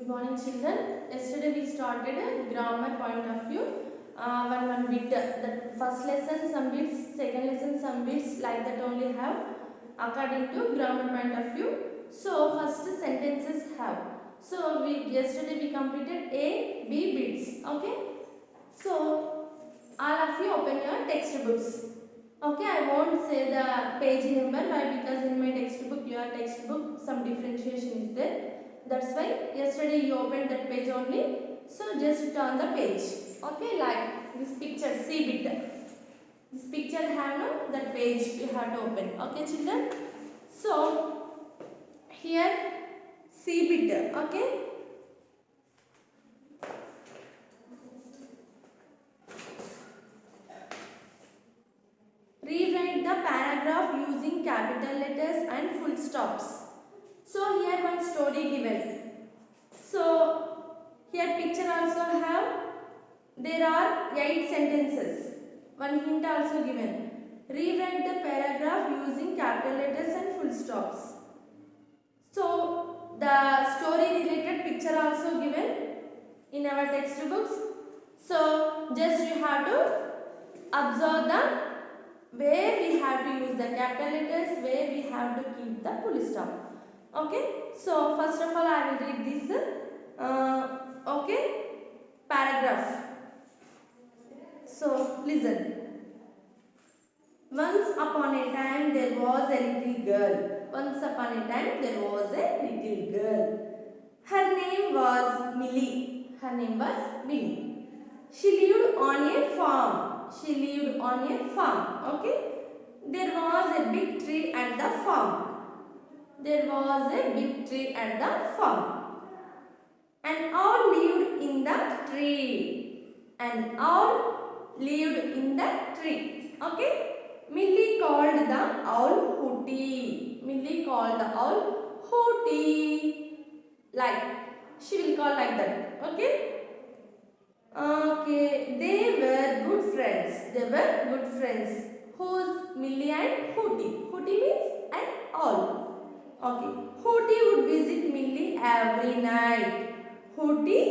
Good morning, children. Yesterday we started a grammar point of view. One bit. The first lesson some bits, second lesson some bits, like that only have according to grammar point of view. So first sentences have. So yesterday we completed A, B bits. Okay. So all of you open your textbooks. Okay, I won't say the page number. Why? Because in my textbook, your textbook, some differentiation is there. That's why yesterday you opened that page only. So just turn the page. Okay, like this picture, see bit. This picture have no that page you have to open. Okay, children. So here see bit. Okay. Rewrite the paragraph using capital letters and full stops. So here one story given. So here picture also have, there are 8 sentences. One hint also given. Rewrite the paragraph using capital letters and full stops. So the story related picture also given in our textbooks. So just you have to observe the where we have to use the capital letters, where we have to keep the full stop. Okay. So first of all I will read this okay, paragraph. So listen. Once upon a time there was a little girl. Once upon a time there was a little girl. Her name was Millie. Her name was Millie. She lived on a farm. She lived on a farm. Okay. There was a big tree at the farm. There was a big tree at the farm. And all lived in the tree. And all lived in the tree. Okay. Millie called the owl Hooty. Millie called the owl Hooty. Like, she will call like that. Okay. Okay. They were good friends. They were good friends. Who's Millie and Hooty? Hooty means an owl. Okay. Hooty would visit Millie every night. Hooty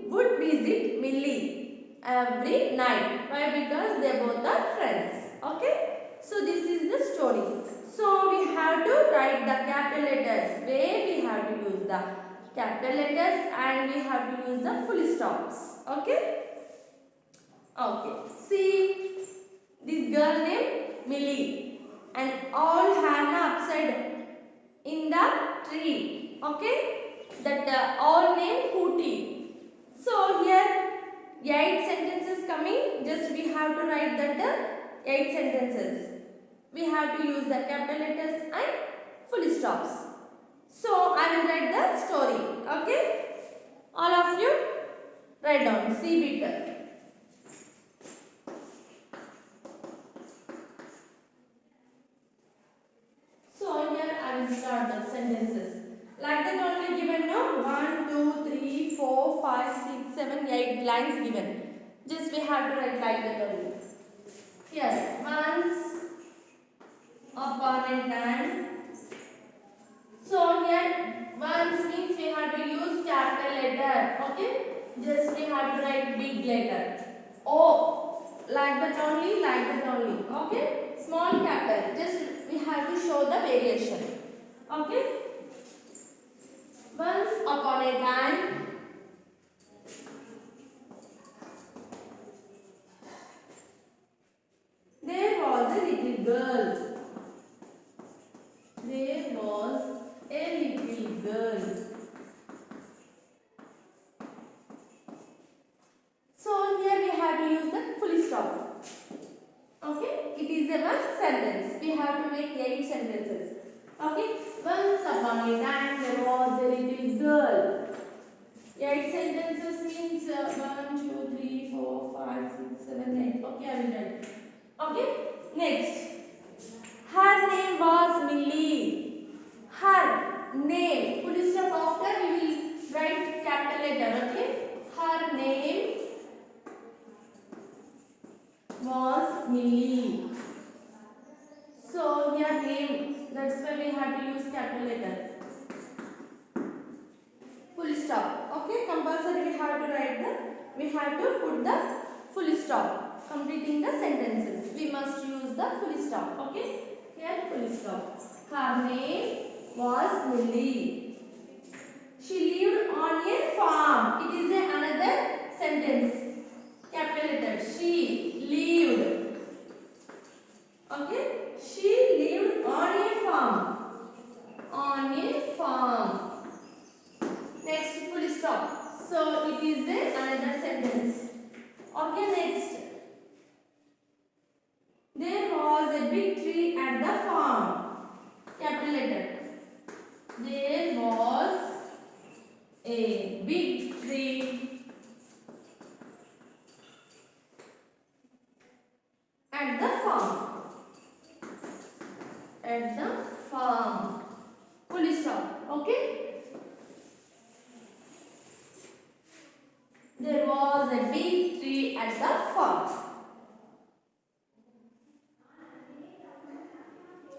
would visit Millie every night. Why? Because they both are friends. Okay. So this is the story. So we have to write the capital letters. Where we have to use the capital letters and we have to use the full stops. Okay. Okay. See this girl named Millie and all had an upside in the tree. Okay. That all named Hooty. So here 8 sentences coming. Just we have to write that 8 sentences. We have to use the capital letters and full stops. So I will write the story. Okay. All of you write down. See bit. So here I will start the sentences. Like that only given no 1, 2, 3, 4, 5, 6, 7, 8 lines given. Just we have to write like that only. Here, once upon a time. So here once means we have to use capital letter. Okay. Just we have to write big letter. O. Like that only. Okay. Small capital. Just we have to show the variation. Okay. Once upon a time, there was a little girl. There was a little girl. So here we have to use the full stop. Okay, it is a one sentence. We have to make 8 sentences. Okay, once upon a time there was a little girl. 8 sentences means 1, 2, 3, 4, 5, 6, 7, 8. Okay, I will write. Okay, next. Her name was Millie. Her name. Full stop after we will write capital letter. Okay, her name was Millie. So here name, that's why we have to use capital letter. stop. Okay, compulsory we have to put the full stop. Completing the sentences, we must use the full stop. Okay, here full stop. Her name was Millie. She lived on a farm. It is another sentence. Capital letter. She lived. Okay, she lived on a farm. On a farm. Next, full stop. So it is another sentence. Okay, next. There was a big tree at the farm. Capital letter. There was a big tree at the farm. At the farm. Full stop. Okay. There was a big tree at the farm.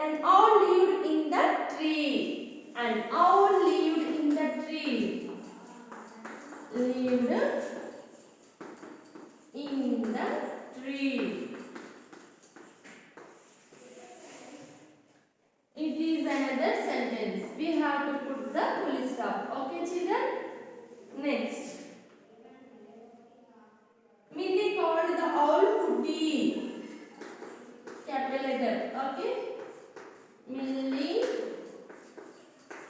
An owl lived in the tree. An owl lived in the tree. Lived in the tree. It is another sentence. We have to put the full stop. Okay, children? Next. Millie called the owl Hooty. Capital letter. Okay. Millie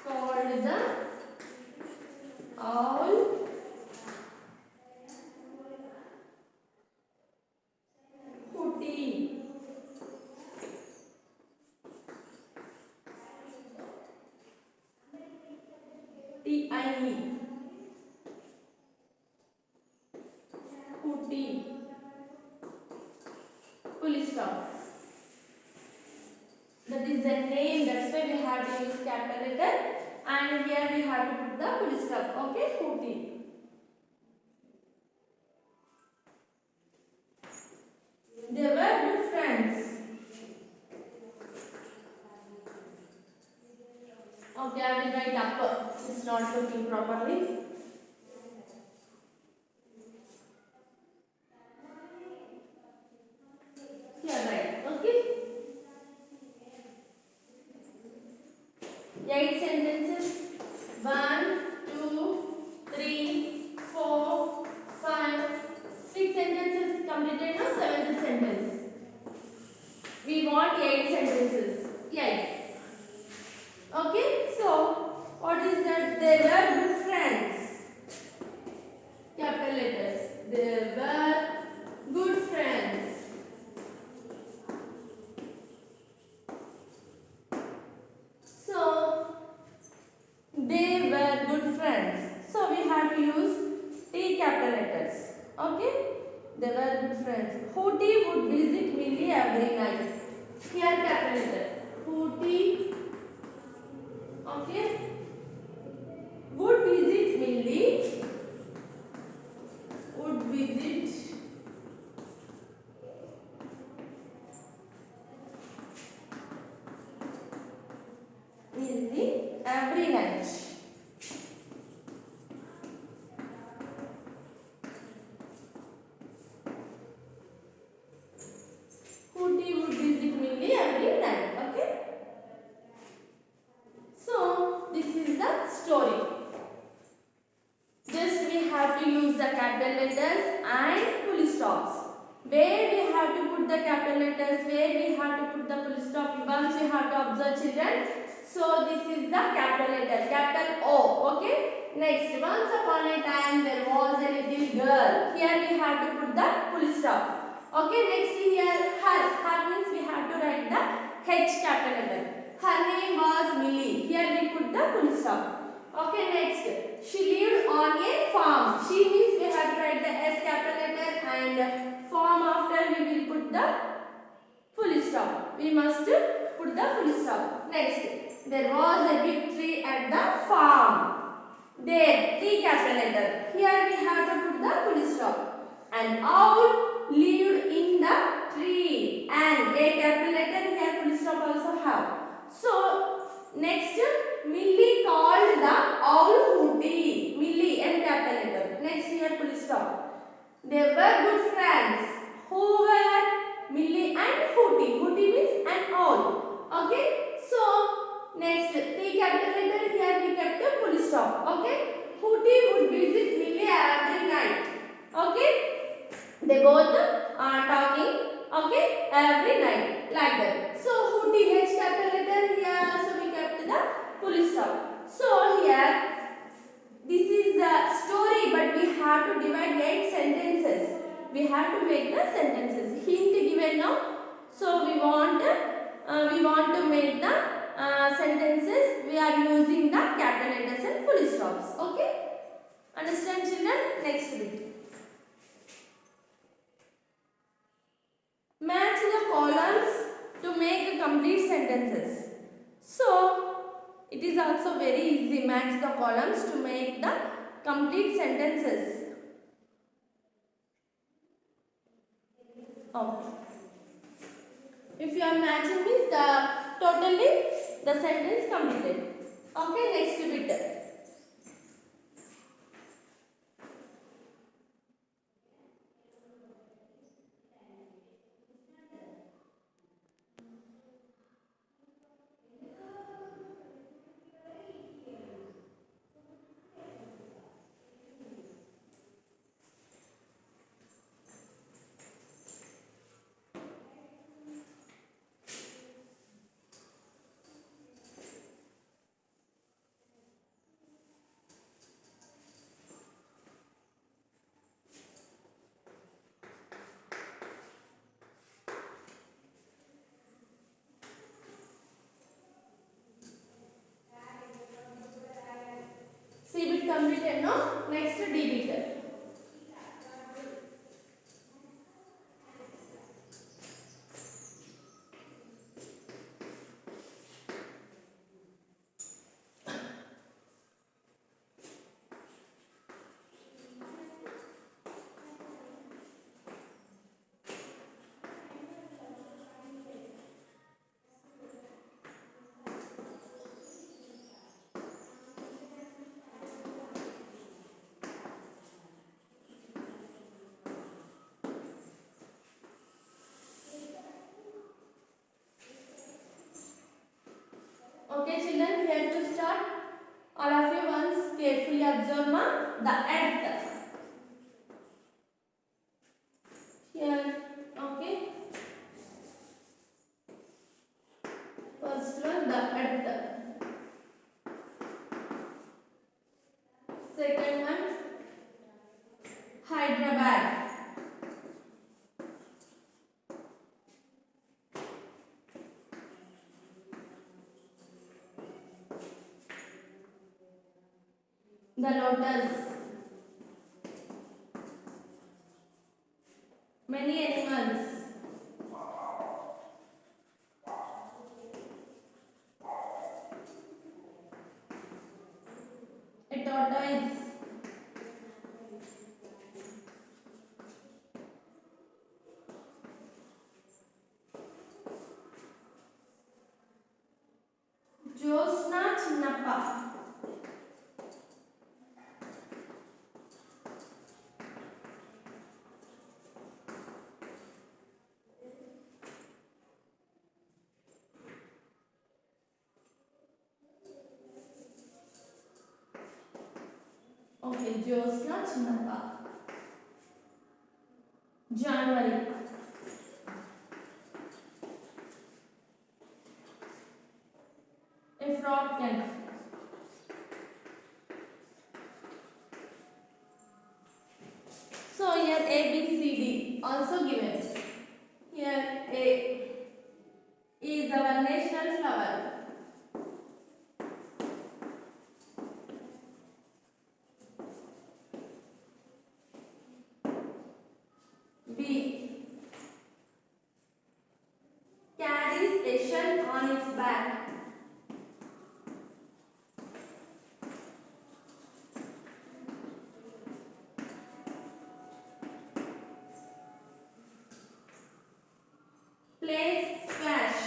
called the owl Hooty. T-I-E. Hooty. Full stop. That is the name. That's why we have to use capital letter. And here we have to put the full stop. Okay, Hooty. They were good friends. Okay, I will write up. It's not looking properly. Here, right. Okay. 8 sentences. 1, 2, 3, 4, 5, 6 sentences completed. Now 7th sentence. We want 8 sentences. 8. Okay. So what is that? They were good friends. Capital letters. They were good friends. They were good friends. So we have to use T capital letters. Okay? They were good friends. Hooty would visit Millie every night. Here capital letter. Hooty. Okay? Would visit Millie. Would visit Millie every night. Hooty would visit Millie every night. Okay? So this is the story. Just we have to use the capital letters and full stops. Where we have to put the capital letters, where we have to put the full stop. Once you have to observe, children. So this is the capital letter, capital O. Okay. Next, once upon a time there was a little girl. Here we have to put the full stop. Okay. Next here, her. Her means we have to write the H capital letter. Her name was Millie. Here we put the full stop. Okay. Next, she lived on a farm. She means we have to write the S capital letter and farm after we will put the full stop. We must put the full stop. Next, there was a big tree at the farm. There, T capital letter. Here we have to put the full stop. An owl lived in the tree. And A capital letter here full stop also have. So, next, Millie called the owl Hooty. Millie capital letter. Next here full stop. They were good friends. Who were? Millie and Hooty. Hooty means an owl. Okay. So next T capital letter, here we kept a full stop. Okay. Hooty would visit Millie every night. Okay. They both are talking. Okay. Every night like that. So Hooty H capital letter here. So we kept the full stop. So here this is the story, but we have to divide 8 sentences. We have to make the sentences. Hint given now. So we want to make the sentences. We are using the capital letters and full stops. Okay? Understand, children? Next bit. Match the columns to make complete sentences. So it is also very easy. Match the columns to make the complete sentences. Okay. If you are matching means the sentence completed. Okay, next bit. C bit completed, no? Next D bit. Okay, children, we have to start. All of you once carefully observe the earth. Here, okay. First one, the earth. Second one, Hyderabad. The lotus. Many animals. A tortoise. Josna Chinnappa. Okay, Josna Chinnappa. January. A frog can. So here A, B, C, D also given. Here A is our national flower. B carries a shell on its back. Plays squash.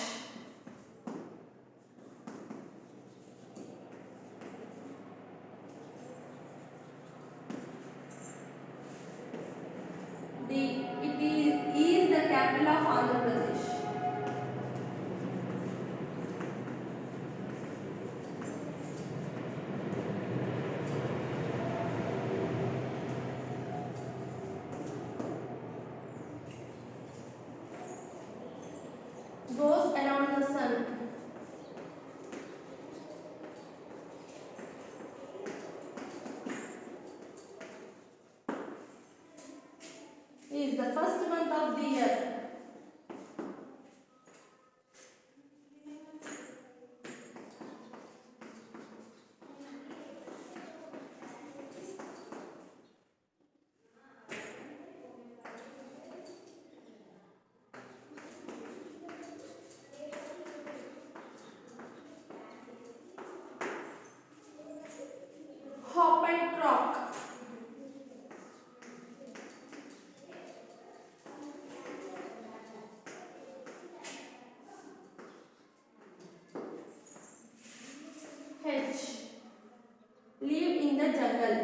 goes around the sun. Is the first month of the year. Hop and crock. H. Live in the jungle.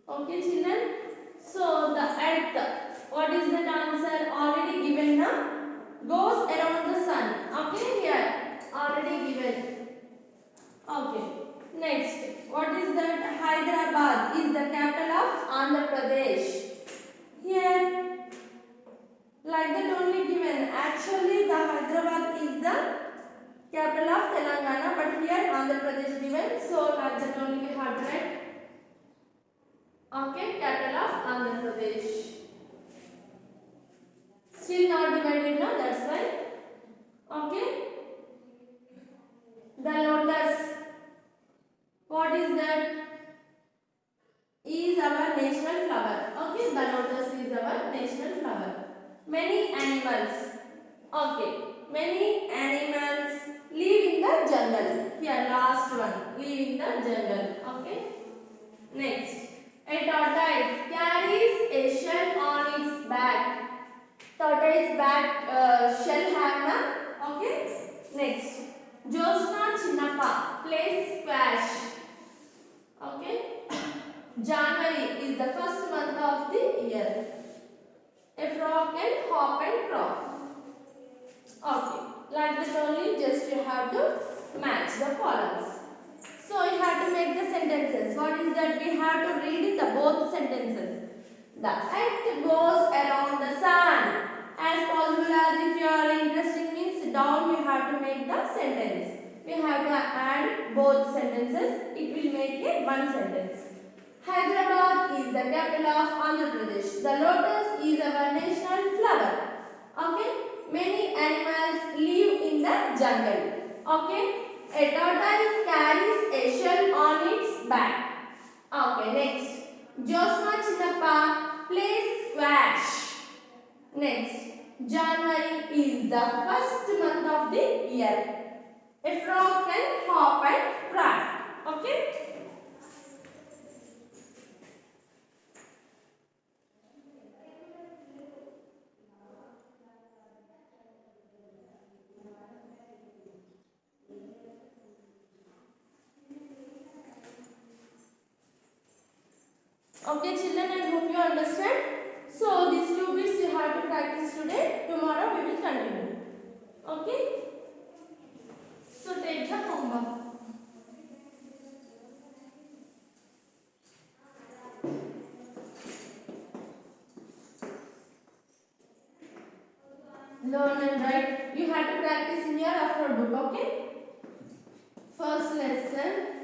Okay, children. So the earth, what is that answer? Already given now. Goes around the sun. Okay, here already given. Okay. Next, what is that? Hyderabad is the capital of Andhra Pradesh. Here, like that only given. Actually, the Hyderabad is the capital of Telangana, but here Andhra Pradesh given. So like that only we have to write. Okay, capital of Andhra Pradesh. Still not divided now, that's why. Okay. The lotus. What is that? Is our national flower. Okay, the lotus is our national flower. Many animals. Okay, many animals live in the jungle. Here, last one. Live in the jungle. Okay. Next, a tortoise carries a shell on its back. Tortoise back shell have na. Okay. Next, Josna Chinnappa plays squash. Okay. January is the first month of the year. A frog can hop and crop. Okay. Like that only, just you have to match the columns. So you have to make the sentences. What is that? We have to read the both sentences. The earth goes around the sun. As possible as if you are interested means down, you have to make the sentence. We have to add both sentences. It will make a one sentence. Hyderabad is the capital of Andhra Pradesh. The lotus is our national flower. Okay. Many animals live in the jungle. Okay. A tortoise carries a shell on its back. Okay, next. Josna Chinnappa plays squash. Next. January is the first month of the year. A frog can hop and cry. Okay. Okay, children, I hope you understand. So, these two bits you have to practice today. Tomorrow we will continue. Okay? So, take the homework. Learn and write. You have to practice in your after book. Okay? First lesson.